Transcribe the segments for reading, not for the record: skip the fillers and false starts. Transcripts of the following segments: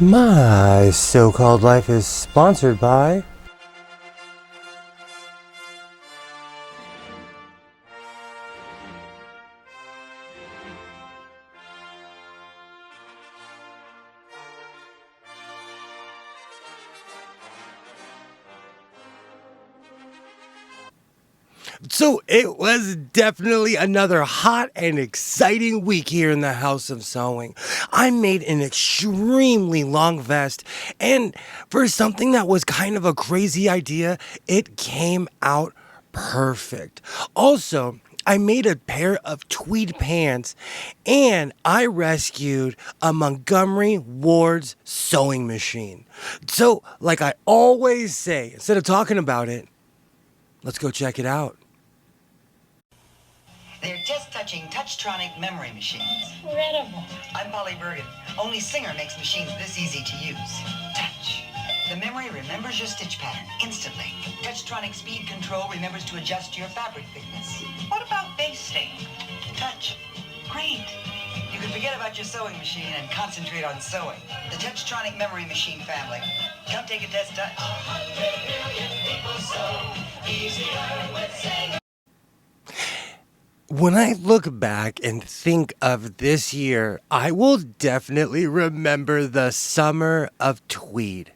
My so-called life is sponsored by So it was definitely another hot and exciting week here in the House of Sewing. I made an extremely long vest, and for something that was kind of a crazy idea, it came out perfect. Also, I made a pair of tweed pants, and I rescued a Montgomery Ward's sewing machine. So, like I always say, instead of talking about it, let's go check it out. They're just-touching Touchtronic memory machines. Incredible. I'm Polly Bergen. Only Singer makes machines this easy to use. Touch. The memory remembers your stitch pattern instantly. Touchtronic speed control remembers to adjust your fabric thickness. What about basting? Touch. Great. You can forget about your sewing machine and concentrate on sewing. The Touchtronic memory machine family. Come take a test, Touch. 100 million people sew easier with Singer. When I look back and think of this year, I will definitely remember the summer of Tweed.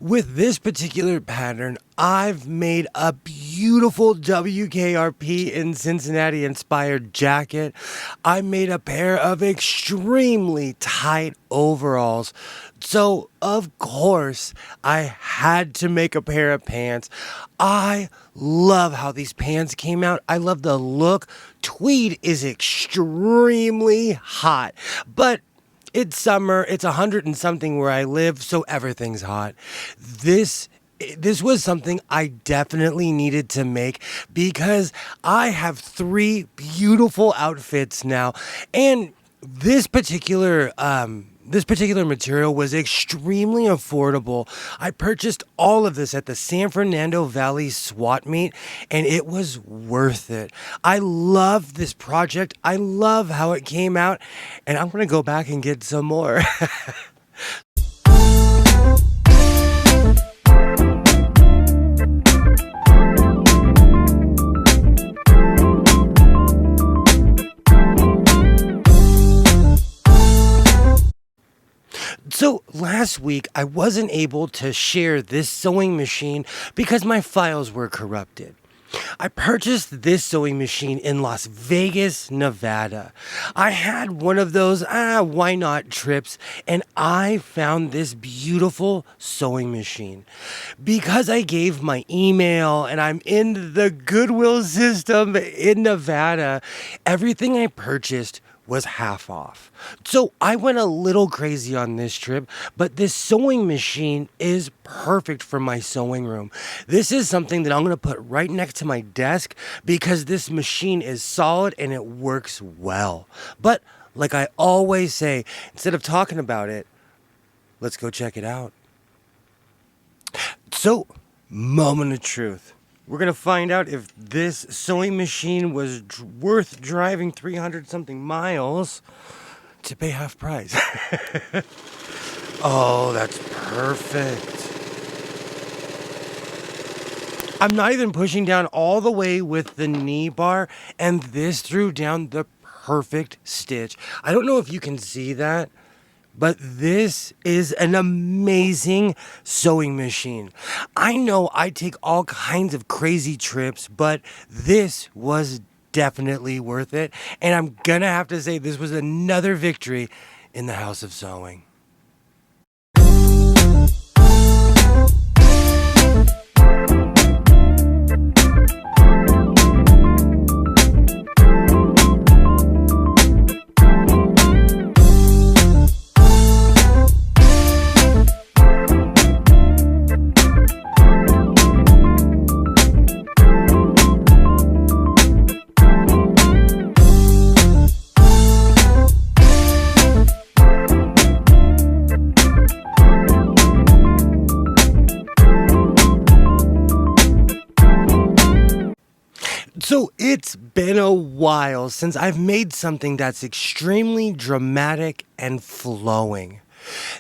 With this particular pattern, I've made a beautiful WKRP in Cincinnati inspired jacket. I made a pair of extremely tight overalls. So, of course, I had to make a pair of pants. I love how these pants came out. I love the look. Tweed is extremely hot, but it's summer, it's 100 and something where I live, so everything's hot. This was something I definitely needed to make because I have 3 beautiful outfits now, and this particular material was extremely affordable. I purchased all of this at the San Fernando Valley SWAT meet, and it was worth it. I love this project. I love how it came out, and I'm going to go back and get some more. So last week, I wasn't able to share this sewing machine because my files were corrupted. I purchased this sewing machine in Las Vegas, Nevada. I had one of those, why not trips, and I found this beautiful sewing machine. Because I gave my email and I'm in the Goodwill system in Nevada, everything I purchased was half off. So I went a little crazy on this trip, but this sewing machine is perfect for my sewing room. This is something that I'm going to put right next to my desk because this machine is solid and it works well. But like I always say, instead of talking about it, let's go check it out. So, moment of truth. We're going to find out if this sewing machine was worth driving 300 something miles to pay half price. Oh, that's perfect. I'm not even pushing down all the way with the knee bar, and this threw down the perfect stitch. I don't know if you can see that, but this is an amazing sewing machine. I know I take all kinds of crazy trips, but this was definitely worth it. And I'm gonna have to say this was another victory in the House of Sewing. So it's been a while since I've made something that's extremely dramatic and flowing.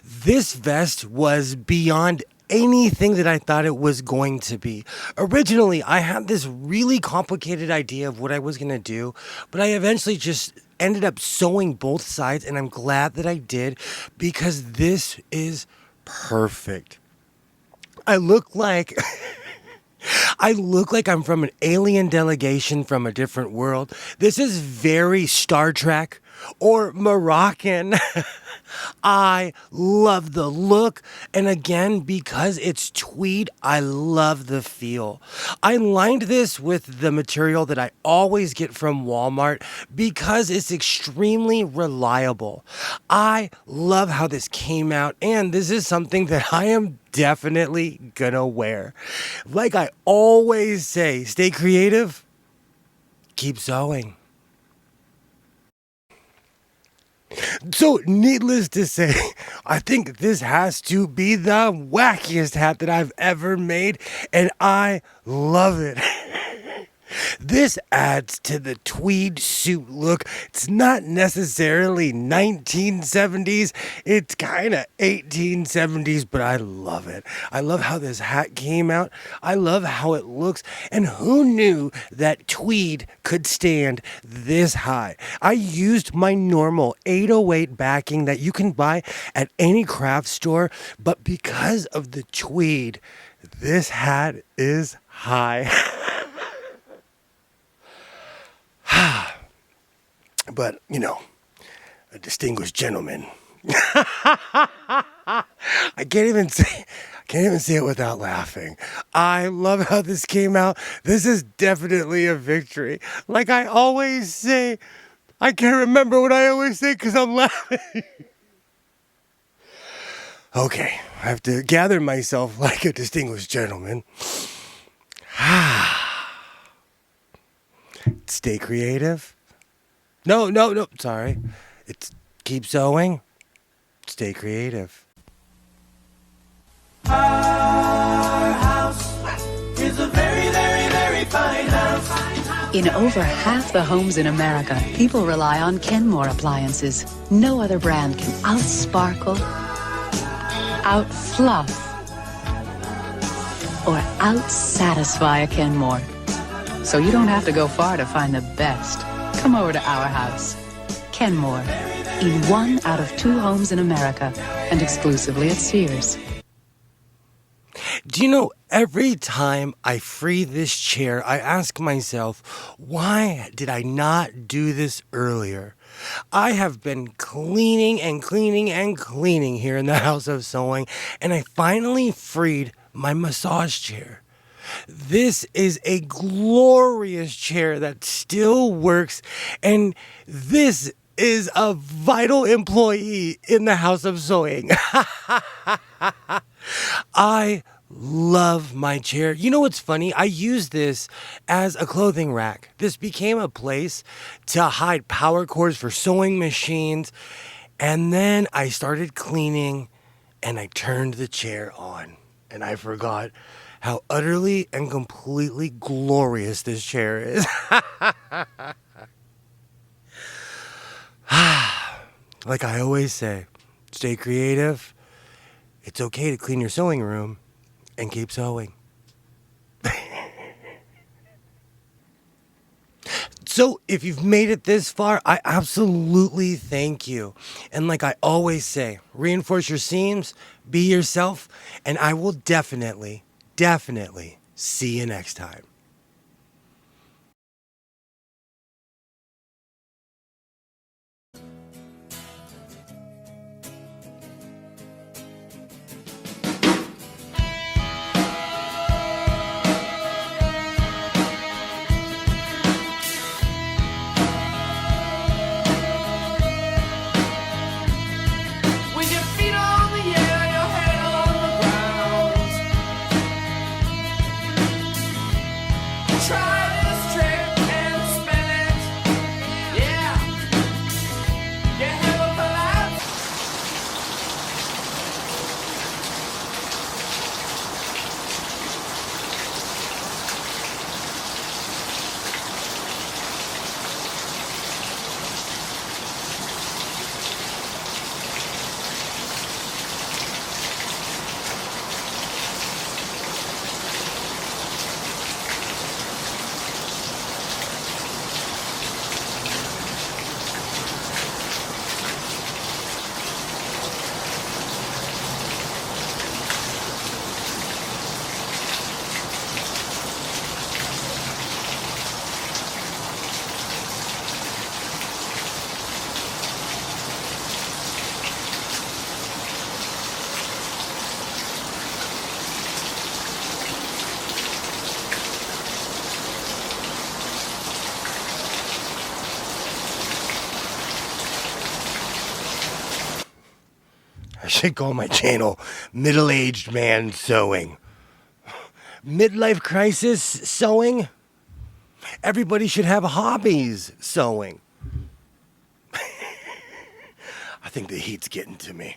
This vest was beyond anything that I thought it was going to be. Originally, I had this really complicated idea of what I was going to do, but I eventually just ended up sewing both sides, and I'm glad that I did because this is perfect. I look like I'm from an alien delegation from a different world. This is very Star Trek or Moroccan. I love the look, and again, because it's tweed, I love the feel. I lined this with the material that I always get from Walmart because it's extremely reliable. I love how this came out, and this is something that I am definitely gonna wear. Like I always say, stay creative, keep sewing. So, needless to say, I think this has to be the wackiest hat that I've ever made, and I love it. This adds to the tweed suit look. It's not necessarily 1970s, it's kind of 1870s, but I love it. I love how this hat came out. I love how it looks. And who knew that tweed could stand this high? I used my normal 808 backing that you can buy at any craft store, but because of the tweed, this hat is high. But, you know, a distinguished gentleman. I can't even say it without laughing. I love how this came out. This is definitely a victory. Like I always say, I can't remember what I always say because I'm laughing. Okay, I have to gather myself like a distinguished gentleman. Stay creative. No, sorry. It's keep sewing. Stay creative. Our house is a very, very, very fine house. In over half the homes in America, people rely on Kenmore appliances. No other brand can out-sparkle, out-fluff, or out-satisfy a Kenmore. So you don't have to go far to find the best. Come over to our house. Kenmore, in 1 out of 2 homes in America, and exclusively at Sears. Do you know, every time I free this chair, I ask myself, why did I not do this earlier? I have been cleaning and cleaning and cleaning here in the House of Sewing, and I finally freed my massage chair. This is a glorious chair that still works, and this is a vital employee in the House of Sewing. I love my chair. You know what's funny? I use this as a clothing rack. This became a place to hide power cords for sewing machines, and then I started cleaning, and I turned the chair on, and I forgot how utterly and completely glorious this chair is. Like I always say, stay creative. It's okay to clean your sewing room and keep sewing. So if you've made it this far, I absolutely thank you. And like I always say, reinforce your seams, be yourself, and I will definitely see you next time. With your feet on the air, your head on the ground. should call my channel Middle-Aged Man Sewing. Midlife crisis sewing? Everybody should have hobbies sewing. I think the heat's getting to me.